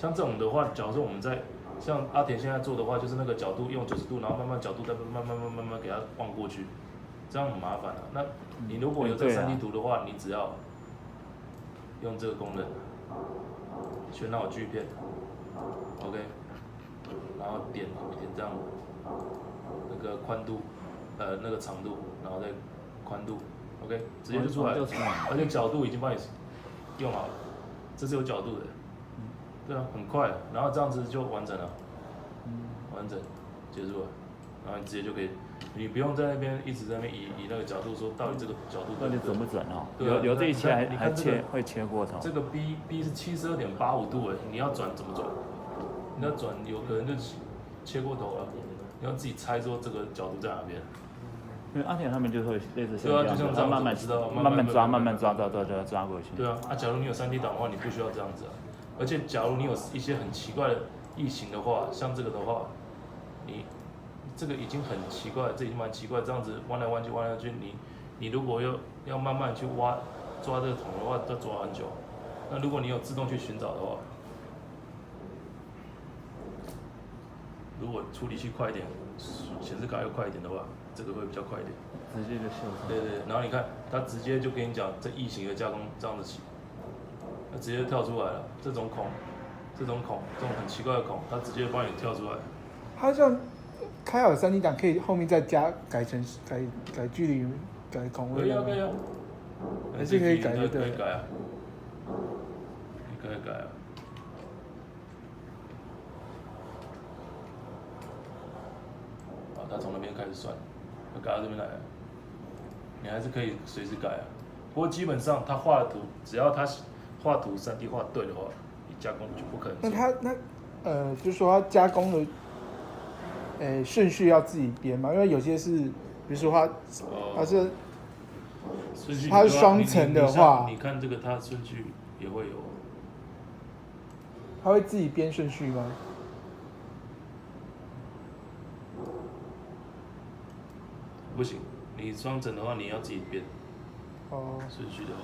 像这种的话，假如说我们像阿田现在做的话，就是那个角度用90度，然后慢慢角度再慢慢给它望过去，这样很麻烦啊。那你如果有这个3D 图的话，你只要用这个功能，选好锯片 ，OK， 然后点这样那个宽度，那个长度，然后再宽度 ，OK， 直接就出来了，而且角度已经帮你用好了，这是有角度的，对啊，很快，然后这样子就完整了，完整结束了，然后你直接就可以，你不用在那边一直在那边以那个角度说到底这个角度到底准不准哦？对啊，有这一切还会切过头。这个 B 是72.85度哎，你要转怎么转？你要转有可能就切过头了，你要自己猜说这个角度在哪边。因为阿田他们就会类似对啊，就像这样慢慢抓过去。对啊，假如你有3D 档的话，你不需要这样子啊。而且假如你有一些很奇怪的异形的话，像这个的话，你这个已经很奇怪，这已经蛮奇怪，这样子弯来弯去，你如果要慢慢去抓这个桶的话，要抓很久。那如果你有自动去寻找的话，如果处理器快一点，显示卡又快一点的话，这个会比较快一点。直接就秀上。对，然后你看，它直接就跟你讲这异形的加工这样子起，它直接跳出来了。这种很奇怪的孔，它直接帮你跳出来。它这样开好3D 档，可以后面再改距离、改孔位。可以啊。还是可以改的，可以改啊。你可以改啊。他从那边开始算，改到这边来了，你还是可以随时改啊。不过基本上他画的图，只要他画图3D 画对的话，你加工就不可能。就是说他加工的，顺序要自己编嘛，因为有些是，比如说它是双层的话，你看这个它顺序也会有，他会自己编顺序吗？不行，你双层的话你要自己编。哦。顺序的话，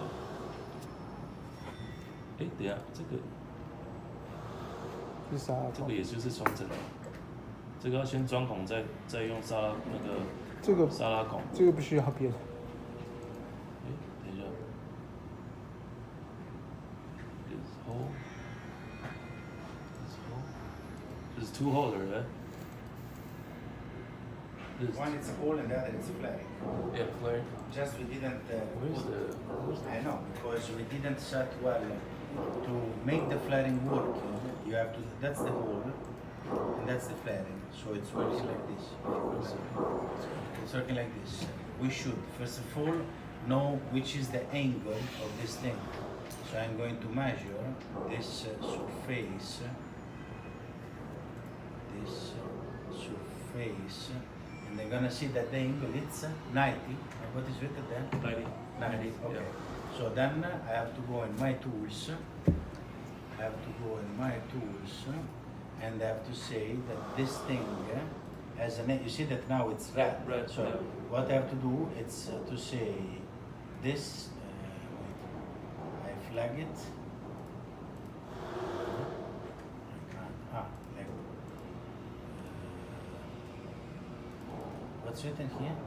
等一下，这个是啥？这个也就是双层的，这个要先钻孔，再用沙拉孔。这个不需要编。等一下 ，this hole， this is 2 holes, right? One it's a hole and the other it's flaring. Yeah, flaring. Just we didn't. Where's I know because we didn't set well to make the flaring work. You have to. That's the hole, and that's the flaring. So it's working like this. It's working like this. We should first of all know which is the angle of this thing. So I'm going to measure this surface. This surface. And they're gonna see that the angle it's 90. What is written there? 90. 90. Okay. Yeah. So then I have to go in my tools. And I have to say that this thing has an. You see that now it's red. Red. So yeah. what I have to do is to say this. Wait. I flag it. What's written here?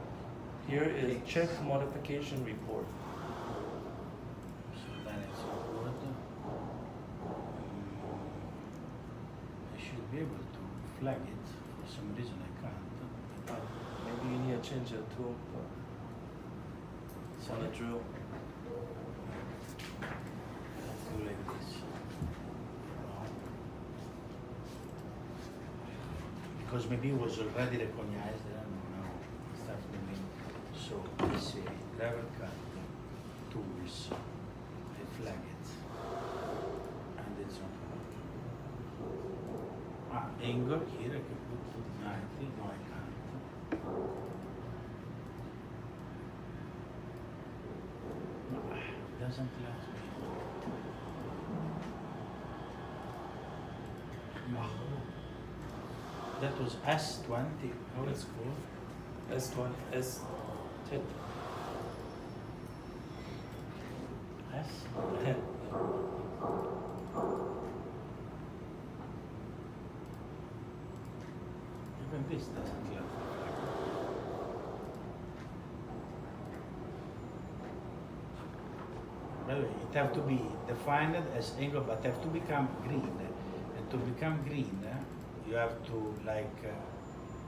Here is check modification report. So then it's report. I should be able to flag it. For some reason I can't. Maybe you need to change the tool on the drill. Let's do like this. Because maybe it was already recognized. I don't know. So we say gravel cut tools, I flag it, and it's on. Angle here I can put 90, no I can't. No, it doesn't let me. No. That was S20, how it's called? S20, S10. S? Even this doesn't look. By the way, it have to be defined as angle, but have to become green. And to become green, you have to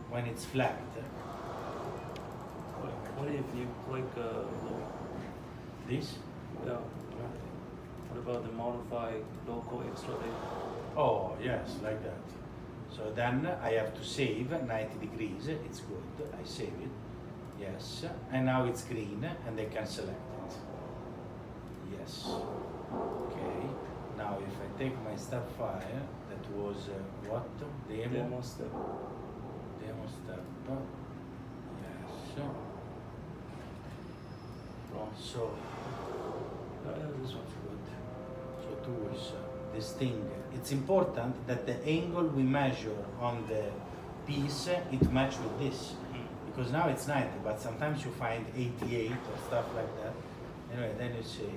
when it's flat. What if you click This. yeah? What about the modify local extra data? Oh yes, like that. So then I have to save 90 degrees. It's good. I save it. Yes. And now it's green, and they can select it. Yes. Okay. Now if I take my step file, that was what? Demo step. Demo step. Yes. Wrong. So This one's good. So tools. This thing. It's important that the angle we measure on the piece it match with this. Because now it's 90, but sometimes you find 88 or stuff like that. Anyway, then you say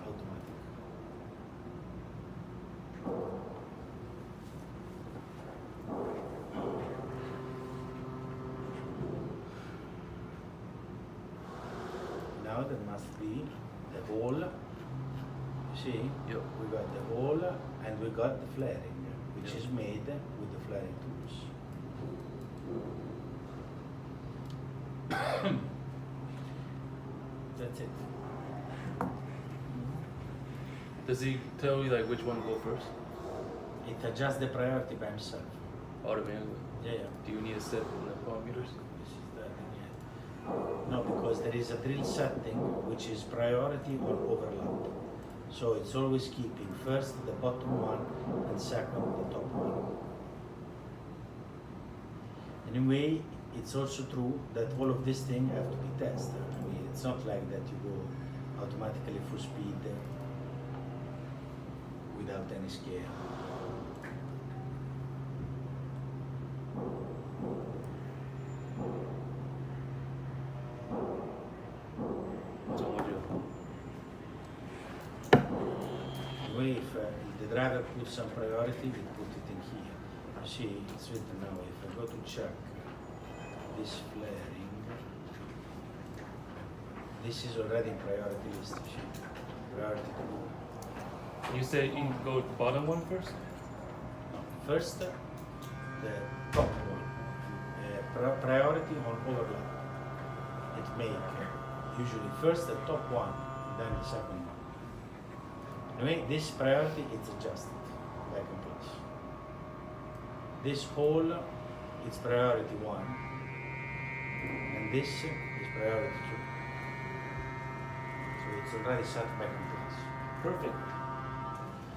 automatic. Now there must be the hole. You see? Yep. We got the hole and we got the flaring, which is made with the flaring tools. That's it. Does he tell you like which one to go first? It adjusts the priority by himself. Automatically. Yeah, yeah. Do you need a set in the parameters? This is the thing, yeah. No, because there is a drill setting which is priority or overlap. So it's always keeping first the bottom one and second the top one. Anyway, it's also true that all of these things have to be tested. I mean, it's not like that you go automatically full speed without any scale. So what do you? Anyway, if the driver puts some priority, we put it in here. You see, it's written now. If I go to check this flaring, this is already in priority list. You see, priority to go. You say you go bottom one first? No, first the top one. Priority on overlap. It make usually first the top one, then the second one. Anyway, this priority is adjusted back in place. This hole is priority 1, and this is priority 2. So it's already set back in place. Perfect.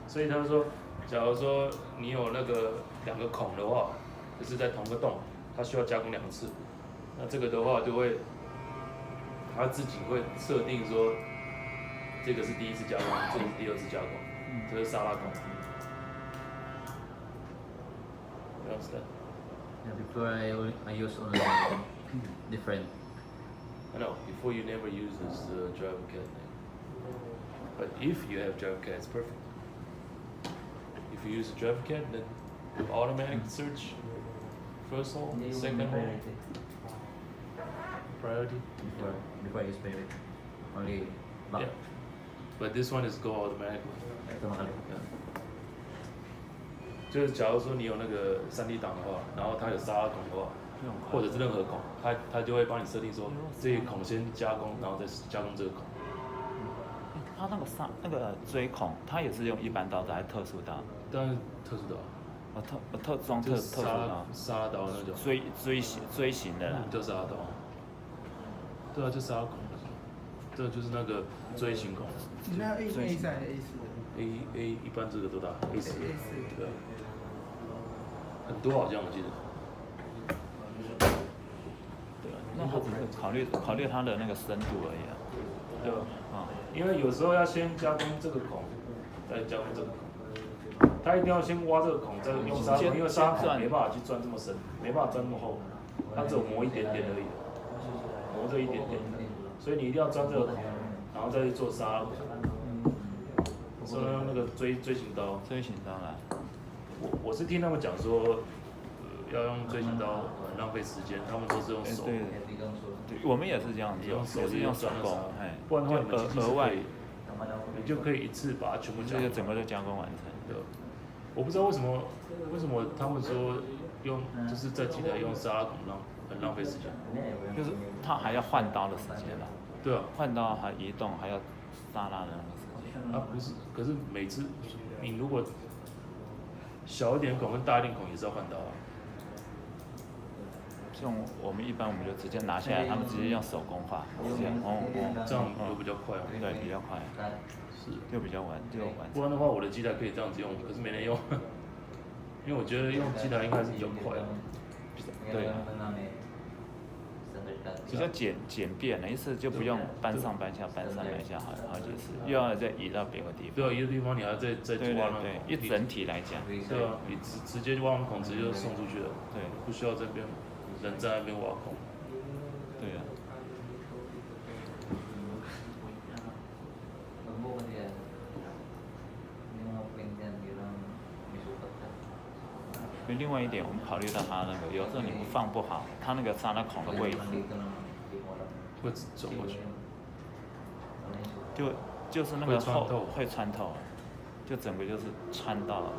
所以他说，假如说你有那个2个孔的话，就是在同个洞，它需要加工2次。那这个的话就会，它自己会设定说，这个是第1次加工，这个是第2次加工，这是沙拉孔。Understand? Yeah, before I use only different. I know. Before you never use this driver cat thing, but if you have driver cat, it's perfect. If you use a driver cat, then automatic search, first hole, second hole, priority. Before I use priority, only back. Yeah. But this one is go automatically. Automatically. Yeah. 就是假如说你有那个3D 档的话，然后它有沙拉孔的话，或者是任何孔，它就会帮你设定说，这一孔先加工，然后再加工这个孔。它那个锥孔，它也是用一般刀子还是特殊刀？当然特殊的，特殊刀，沙拉刀那种。锥形的啦。叫沙拉刀。对啊，就沙拉孔。这就是那个锥形孔。你那 A3 还是 A4？A 一般这个都大 A4。A4。对啊。很多好像我记得。对啊。那他只是考虑它的那个深度而已啊。对吧？啊。因为有时候要先加工这个孔，再加工这个孔。他一定要先挖这个孔，再用砂孔，因为砂孔没办法去钻这么深，没办法钻那么厚，它只有磨一点点而已，磨这一点点，所以你一定要钻这个孔，然后再去做砂孔。说用那个锥形刀。锥形刀啦。我是听他们讲说，要用锥形刀很浪费时间，他们都是用手，对对，我们也是这样子，用手也是用手工，哎，不然的话你们机器是额外可以，你就可以一次把它全部加工，这个整个都加工完成。对，我不知道为什么他们说用就是在机台用沙拉孔很浪费时间，就是他还要换刀的时间啦，对啊，换刀还移动还要沙拉的那个时间。啊不是，可是每次你如果小一点孔跟大一点孔也是要换刀啊。像我们一般我们就直接拿下来，他们直接用手工画，直接这样就比较快啊。对，比较快，是，就比较完。不然的话，我的机台可以这样子用，可是没人用，因为我觉得用机台应该是比较快啊。对啊，比较简便的，一次就不用搬上搬下，搬上搬下好几次，又要再移到别个地方。对啊，一个地方你还要再挖那对，一整体来讲。对啊，你直接挖完孔直接就送出去了，对，不需要这边人在那边挖孔。对啊。另外一点，我们考虑到它那个，有时候你放不好，它那个沙拉孔的位置会走过去，就是那个会穿透，就整个就是穿到底。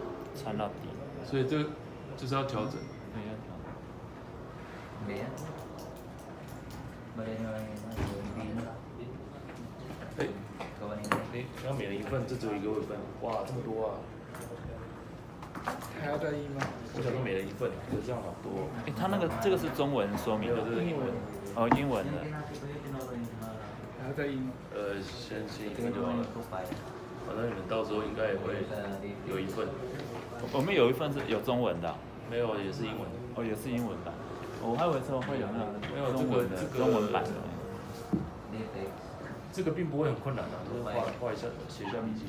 所以这个就是要调整。对，要调整。哎，要每人一份，这只有一个位份，哇，这么多啊！还要再印吗？我想说每人一份，可是这样好多、哦。哎，它那个这个是中文说明的，这是英文。哦，英文的。还要再印吗？先一份就好了。反正你们到时候应该也会有一份。我们有一份是有中文的。没有，也是英文。哦，也是英文版。我还以为说会有那个没有中文的中文版的。这个并不会很困难的、就是画一下，写一下笔记。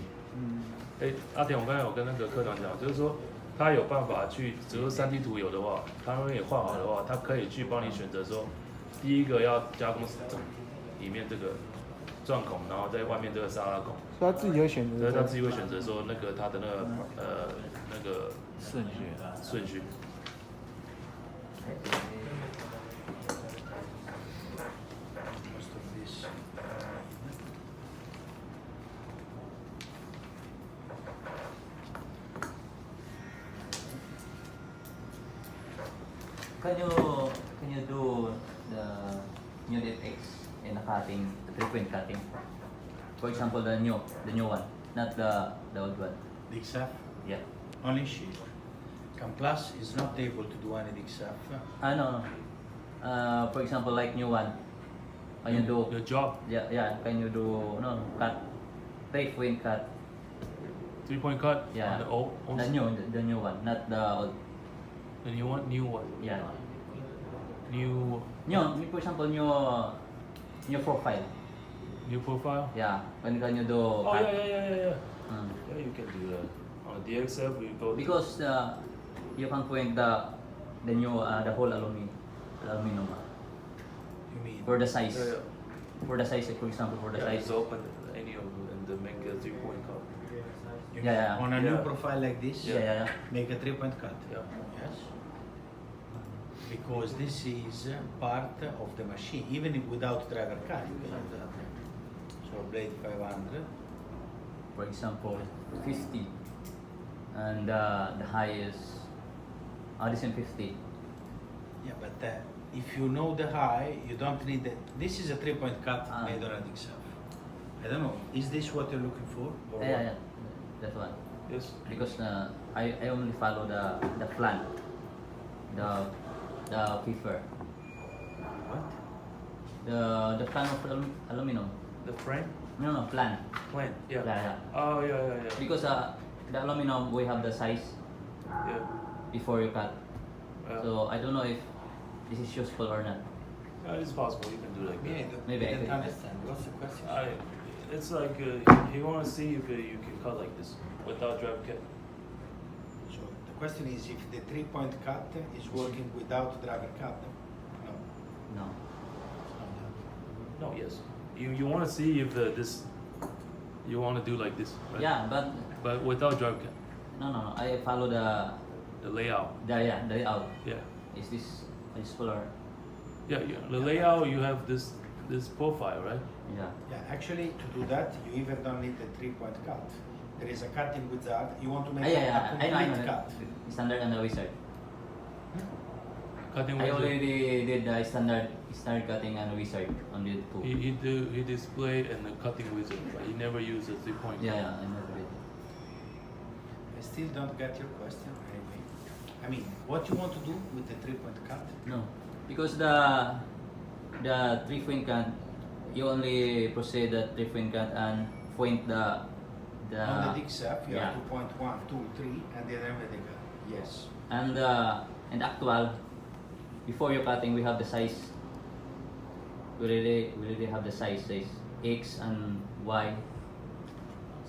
哎，阿田，我刚才有跟那个科长讲，就是说他有办法去，只是3D 图有的话，他那边也画好的话，他可以去帮你选择说，第一个要加工里面这个钻孔，然后在外面这个沙拉孔。所以他自己会选择。对，他自己会选择说那个他的那个顺序。Can you do the new DX in the cutting, the 3-point cutting? For example, the new one, not the old one. Dixaf, Yeah. only sheet. Plus is not able to do any Dixaf. No. For example, like new one. Can you do? Your job. Yeah. Can you do cut, 3-point cut? 3-point cut. Yeah. On the old. The new one, not the old. The new one. Yeah. New For example, new profile. New profile. Yeah. When can you do? Oh cut? yeah. Mm. Yeah, you can do that. On the DXF, we go. Because you can point the new the whole aluminum You mean? for the size. Yeah. For the size, for example, for the Yeah, size. just open any of them and then make a 3-point cut. You Yeah. mean on a new Yeah. profile like this, Yeah. make a 3-point cut. Yeah. Yes. Because this is part of the machine. Even if without driver cut, you can do that. So blade 500. For example, 50, and the high is this is 50. Yeah, but if you know the high, you don't need that. This is a 3-point cut made on a Dixaf. I don't know. Is this what you're looking for? Or what? Yeah, that one. Yes. Because I only follow the plan, the prefer. What? The plan of aluminum. The frame. No, plan. Plan. Yeah. Yeah. Oh yeah. Because the aluminum we have the size Yeah. before you cut. Yeah. So I don't know if this is useful or not. It's possible you can do like that. Maybe I didn't could. understand. What's the question? It's like you want to see if you can cut like this without drive cut. So the question is if the 3-point cut is working without driver cut. No. No. No, yes. You want to see if this you want to do like this, right? Yeah, but But without drive cut. no. I follow the the layout. the layout. Yeah. Is this fuller? Yeah, yeah. The layout, you have this profile, right? Yeah. Yeah, actually, to do that, you even don't need the 3-point cut. There is a cutting wizard. You want to make Yeah, a I complete know. cut. Standard and the wizard. Cutting I wizard. already did the standard cutting and wizard on the two. He displayed and the cutting wizard, but he never used a 3-point. Yeah, I never did. I still don't get your question. I mean, what you want to do with the 3-point cut? No, because the 3-point cut, you only proceed the 3-point cut and point the On the dig shaft, you yeah. have to point 1, 2, 3, and then everything. Yes. and actual before you cutting we have the size. We already have the size X and Y.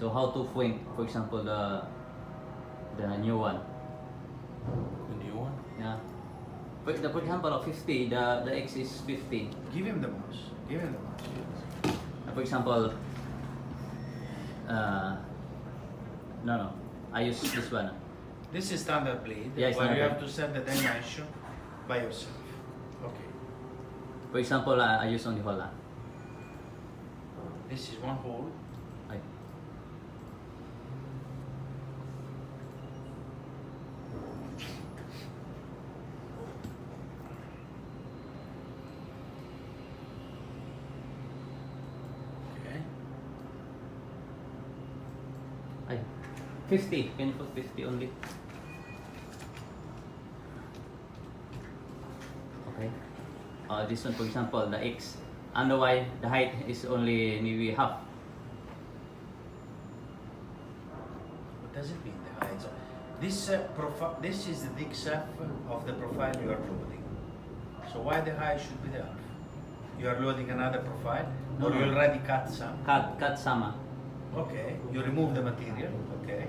So how to point, for example, the new one. The new one? Yeah. For example, of 50, the X is 50. Give him the mouse. Give him the mouse. For example, no, I use this one. This is standard blade, Yeah, where standard you have blade. to set the dimension by yourself. Okay. For example, I use only hole. This is one hole. I, Okay. 50. Can you put 50 only? Okay. This one, for example, the X. And the Y, the height is only maybe half. What does it mean, the height? This is the dig shaft of the profile you are loading. So why the height should be the half? You are loading another profile, or you No. already cut some? Cut sama. Okay. You remove the material. Okay.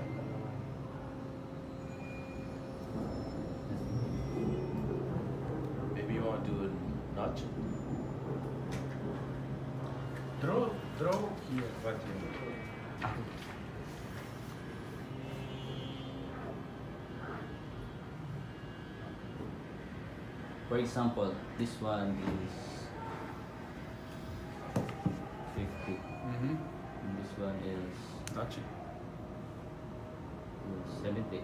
Maybe you want to do a notch? Draw here what you For example, this one is 50. mm-hmm. And this one is Notch. 70.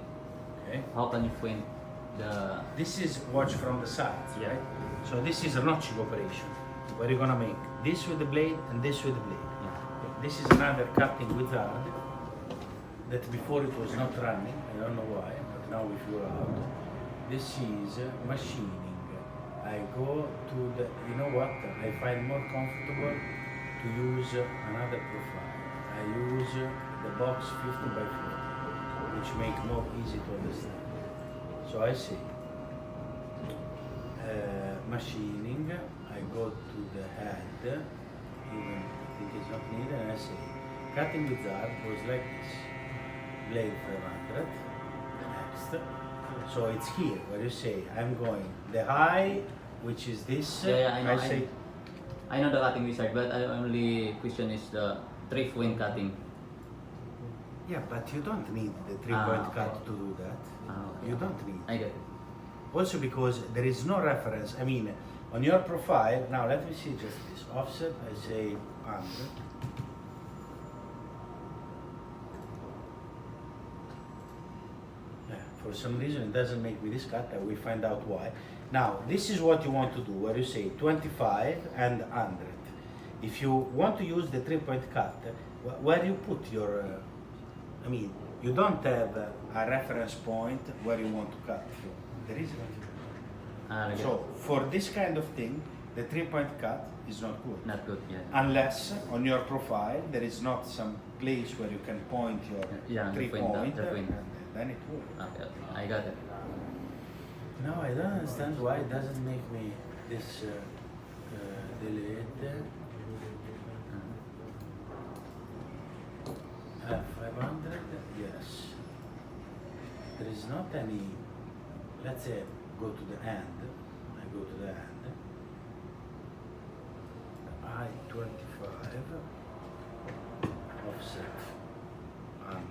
Okay. How can you point the... This is watch from the side, Yeah. right? So this is a notching operation, where you're gonna make this with the blade and this with the blade. Yeah. This is another cutting wizard that before it was not running. I don't know why, but now we figure out. This is machining. I go to the, you know what? I find more comfortable to use another profile. I use the box 50 by 40, which make more easy to understand. So I say, machining, I go to the head, even I think it's not needed, and I say, cutting wizard goes like this. Blade 500, the next. So it's here where you say, I'm going the high, which is this. Yeah, I know. say, I know the cutting wizard, but I only question is the 3-point cutting. yeah, but you don't need the 3-point okay. cut to do that. Okay. You don't need. I get it. Also because there is no reference. I mean, on your profile, now let me see just this. Offset, I say 100. Yeah, for some reason it doesn't make me this cut, I will find out why. Now, this is what you want to do, where you say 25 and 100. If you want to use the 3-point cut, where you put your, I mean, you don't have a reference point where you want to cut from. There isn't. I get So for this kind of thing, the 3-point cut is not good. it. Not good, yeah. Unless on your profile there is not some place where you can point your Yeah, the 3-point, point, the point. and then it works. Okay, I got it. No, I don't understand why it doesn't make me this delete. 500, yes. There is not any, let's say, go to the end. I go to the end. I-25, offset 100.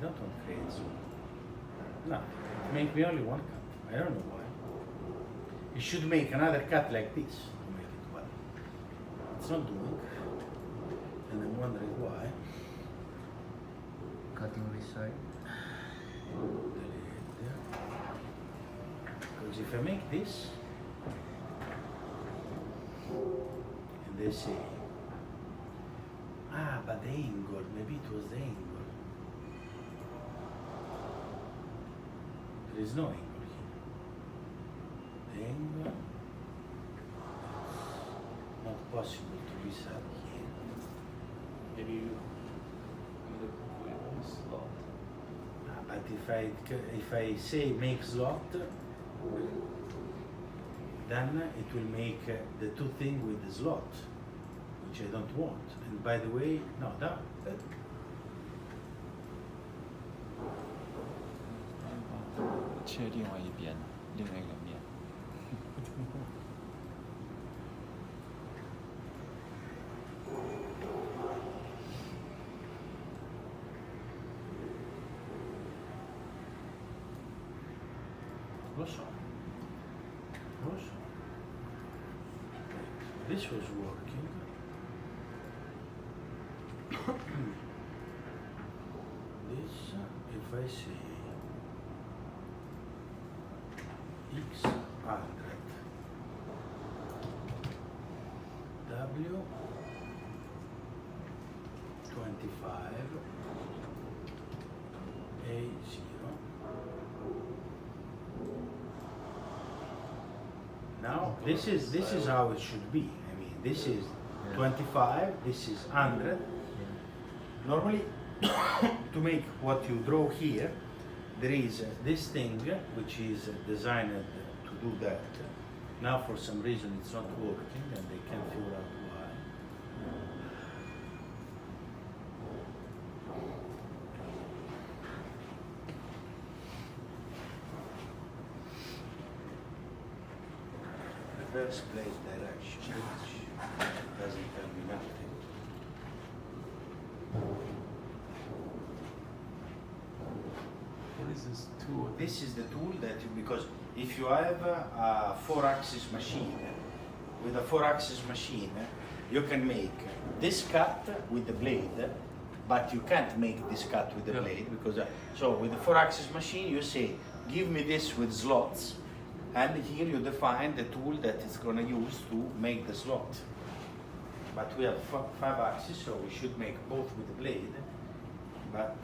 don't want to create zoom. No, make me only one cut. I don't know why. You should make another cut like this to make it well. It's not doing. And I'm wondering why. Cutting reside. Delete. Because if I make this, and they say, but the angle, maybe it was the angle. There is no angle here. The angle is not possible to be set here. Maybe you need to put it slot. But if I say make slot, then it will make the two things with the slot, which I don't want. And by the way, no, that 切另外一边，另外一个面。lo so. This was working. This, if I say x 100, w 25, a 0. Now this is how it should be. I mean, this is 25, this is 100. Normally, to make what you draw here, there is this thing which is designed to do that. Now for some reason it's not working and they can't figure out why. Reverse plate direction, which doesn't tell me nothing. What is this tool? This is the tool that because if you have a 4-axis machine, with a 4-axis machine, you can make this cut with the blade, but you can't make this cut with the blade because so with the 4-axis machine you say, give me this with slots, and here you define the tool that it's going to use to make the slot. But we have 5 axes, so we should make both with the blade. But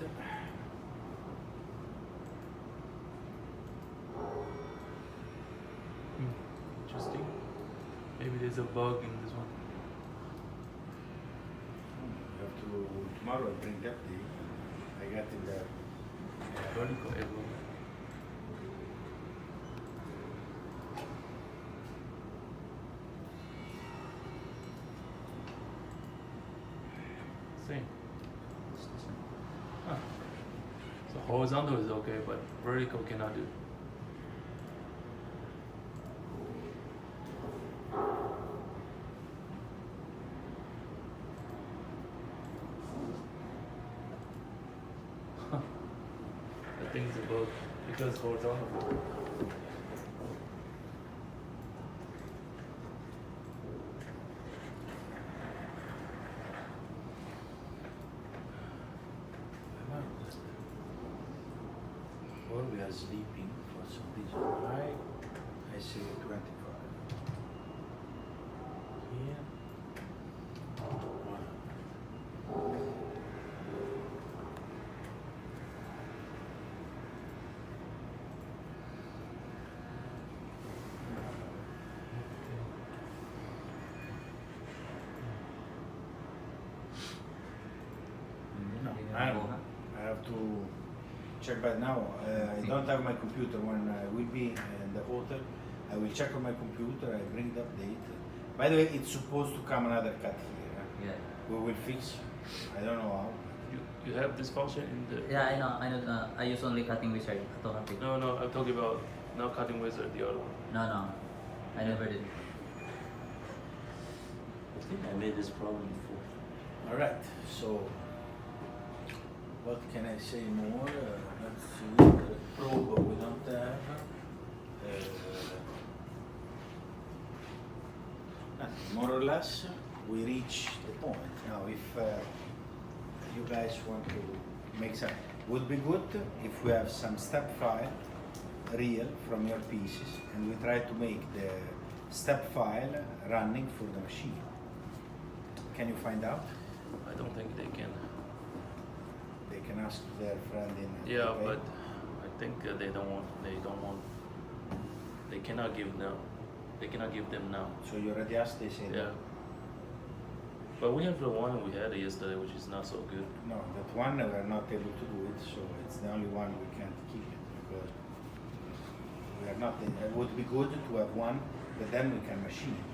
Interesting. Maybe there's a bug in this one. you have to tomorrow I'll bring that thing. I got in there. Vertical elbow. Same. Huh. So horizontal is okay, but vertical cannot do. I think it's a bug because horizontal. Or we are sleeping for some reason. I say 25. Here. 100. No, I have to check back now. I don't have my computer. When I will be in the hotel, I will check on my computer. I bring the update. By the way, it's supposed to come another cut here. Yeah. We will fix. I don't know how. You have this function in the. Yeah, I know. I use only cutting wizard. Automatic. No, I'm talking about not cutting wizard, the other one. No, I never did. I think I made this problem before. All right. So What can I say more? Let's see. Probe we don't have. More or less, we reach the point. Now, if you guys want to make some, would be good if we have some step file real from your pieces, and we try to make the step file running for the machine. Can you find out? I don't think they can. They can ask their friend in. Yeah, Taipei. but I think they don't want. They cannot give now. They cannot give them now. So you already asked, they say Yeah. But we have the one we had yesterday, which is not so good. no, that one we are not able to do it, so it's the only one we can't keep it because we are not. It would be good to have one, but then we can machine it.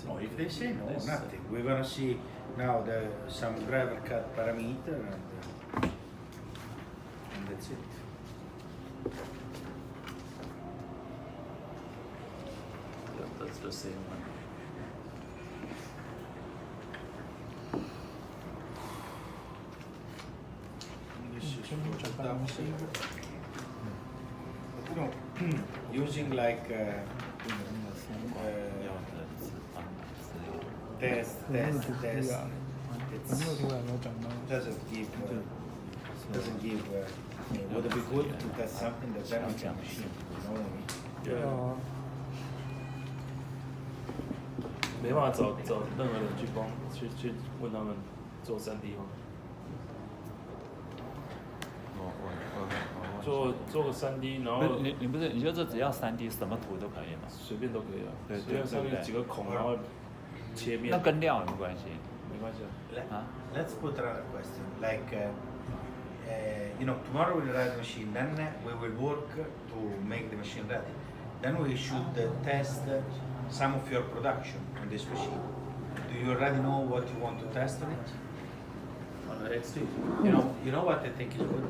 No, if they say no, This- nothing. We're gonna see now some driver cut parameter and that's it. Yeah, that's the same one. This is Can you for check the that dump machine? You know, using like test. It's 我没有听过有没有讲到。 doesn't give would it be good to test something that then we can machine, you know what I mean? 对啊，哦，没办法找任何人去问他们做3D 吗？做个3D，然后不是你不是你就只要3D 什么图都可以吗？随便都可以啊，对随便上面对几个孔，然后切面，那跟料有没有关系？没关系啊。 Let's put another question. Like, you know, tomorrow we'll ride the machine. Then we will work to make the machine ready. Then we should test some of your production on this machine. Do you already know what you want to test on it? On the XT， You know what I think is good.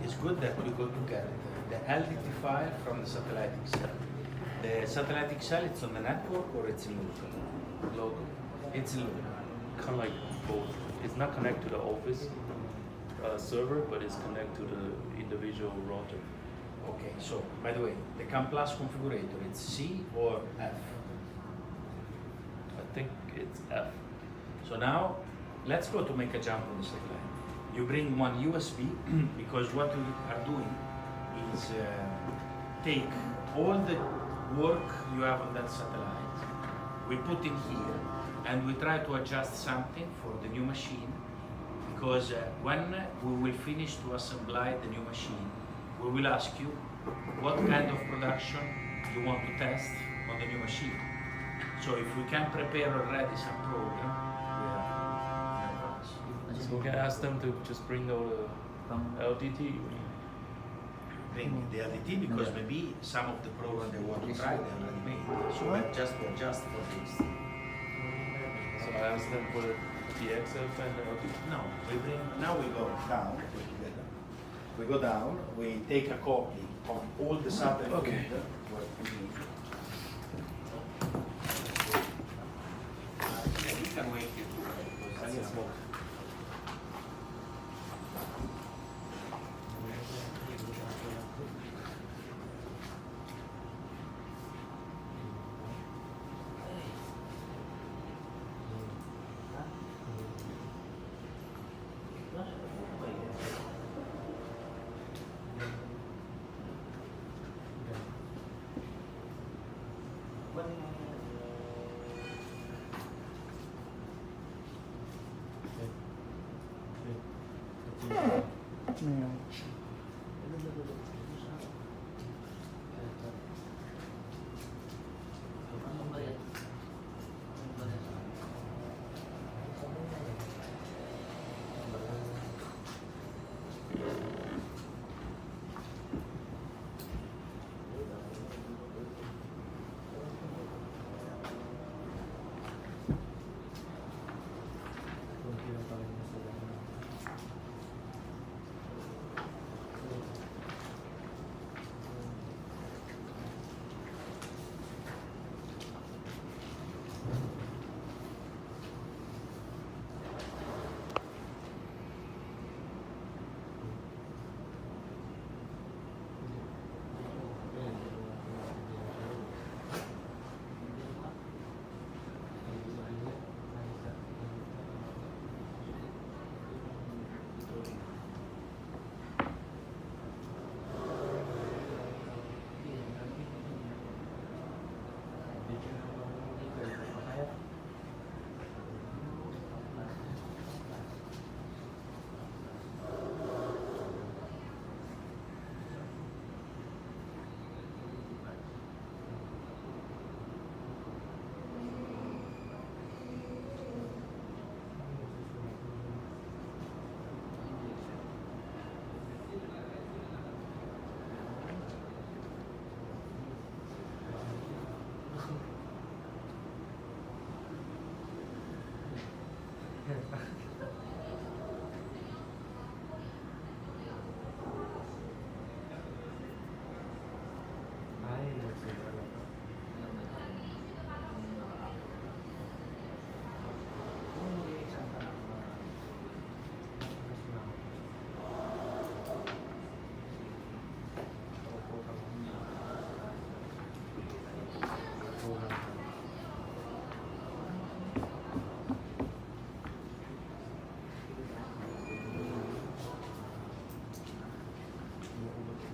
It's good that we go to get the LDT file from the satellite Excel. The satellite Excel, it's on the network or it's local? local， It's local. kind of like both. It's not connected to the office server, but it's connected to the individual router. Okay, so by the way, the CAM Plus configurator, it's C or F? I think it's F. So now, let's go to make a jump on the satellite. You bring one USB, because what we are doing is take all the work you have on that satellite, we put in here, and we try to adjust something for the new machine, because when we will finish to assemble the new machine, we will ask you what kind of production you want to test on the new machine. So if we can prepare already some program, we have in advance. So we can ask them to just bring all the From LDT. Bring the LDT because maybe some of the program they want to try they already made. So we have just to adjust for this. So I asked them for the DXF and the LDT. No, now we go down together. We go down, we take a copy of all the satellite Okay. data, what we need. We can wait here because I guess没有。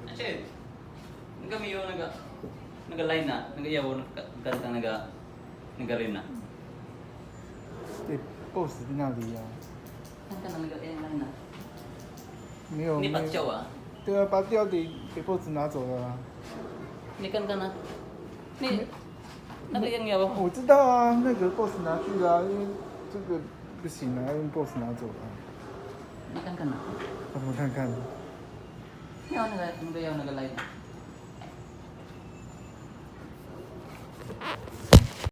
Actually, kami yung naga-line na, nag-iyaw, kanta nag-rin na.对 boss 在那里啊， Kanta na nag-line na. 没有 Ni 没有 Patchaw ah. 对啊，拔掉得给 boss 拿走了啊。 Ni kan na. Ni, nag-iyang yaw. 我知道啊，那个 boss 拿去了啊，因为这个不行啊，要用 boss 拿走了啊。 Ni kan na. 让我看看。 Yaw nag-line na.